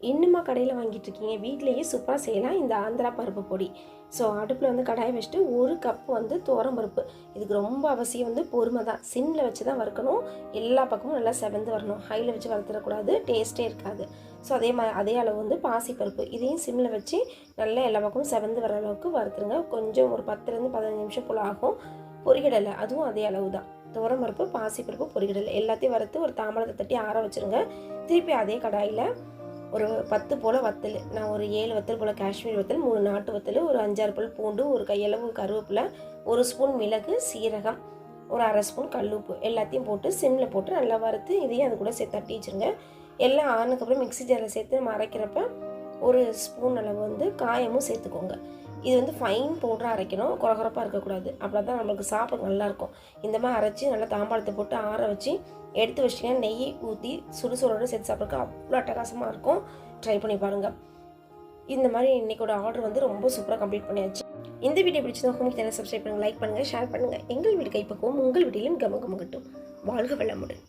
இன்னுமா கடையில் வாங்கிட்டு இருக்கீங்க? வீட்டிலேயே சூப்பராக செய்யலாம் இந்த ஆந்திரா பருப்பு பொடி. ஸோ அடுப்பில் வந்து கடாயை வச்சுட்டு 1 கப் வந்து துவரம்பருப்பு. இதுக்கு ரொம்ப அவசியம் வந்து பொறுமை தான். சிம்மில் வச்சு தான் வறுக்கணும். எல்லா பக்கமும் நல்லா செவந்து வரணும். ஹையில் வச்சு வறுத்துடக்கூடாது, டேஸ்ட்டே இருக்காது. ஸோ அதே அளவு வந்து பாசிப்பருப்பு, இதையும் சிம்மில் வச்சு நல்லா எல்லா பக்கமும் செவந்து வர அளவுக்கு வறுத்துருங்க. கொஞ்சம் ஒரு 10லேருந்து 15 நிமிஷம் போல் ஆகும். பொரிகடலை அதுவும் அதே அளவு தான். துவரம்பருப்பு, பாசிப்பருப்பு, பொரிகடலை எல்லாத்தையும் வறுத்து ஒரு தாம்பழத்தை தட்டி ஆற வச்சுருங்க. திருப்பி அதே கடாயில் ஒரு 10 போல் வத்தல், நான் ஒரு 7 வத்தல் போல் காஷ்மீர் வத்தல், 3 நாட்டு வத்தல், ஒரு 5-6 பல் பூண்டு, ஒரு கையளவு கருவேப்பிலை, 1 ஸ்பூன் மிளகு, சீரகம், ஒரு 1/2 ஸ்பூன் கல்லுப்பு எல்லாத்தையும் போட்டு சிம்மில் போட்டு நல்லா வறுத்து இதையும் அது கூட சேர்த்து தட்டி வச்சுருங்க. எல்லாம் ஆனதுக்கப்புறம் மிக்ஸி ஜாரில் சேர்த்து நம்ம அரைக்கிறப்ப 1 ஸ்பூன் அளவு வந்து காயமும் சேர்த்துக்கோங்க. இது வந்து ஃபைன் பவுடராக அரைக்கணும், குறகுறப்பாக இருக்கக்கூடாது. அப்படின்னா தான் நம்மளுக்கு சாப்பிட நல்லாயிருக்கும். இந்த மாதிரி அரைச்சி நல்லா தாம்பாளத்தை போட்டு ஆற வச்சு எடுத்து வச்சிட்டிங்கன்னா நெய் ஊற்றி சுடுசோரோடு சேர்த்து சாப்பிட்றதுக்கு அவ்வளோ அட்டகாசமாக இருக்கும். ட்ரை பண்ணி பாருங்கள். இந்த மாதிரி இன்றைக்கோட ஆர்டர் வந்து ரொம்ப சூப்பராக கம்ப்ளீட் பண்ணியாச்சு. இந்த வீடியோ பிடிச்சதா ஹோம் சேனல் சப்ஸ்கிரைப் பண்ணுங்கள், லைக் பண்ணுங்கள், ஷேர் பண்ணுங்கள். எங்கள் வீடு கைப்பக்குவம் உங்கள் வீட்டிலும் கமகமகட்டும். வாழ்க வளமுடன்.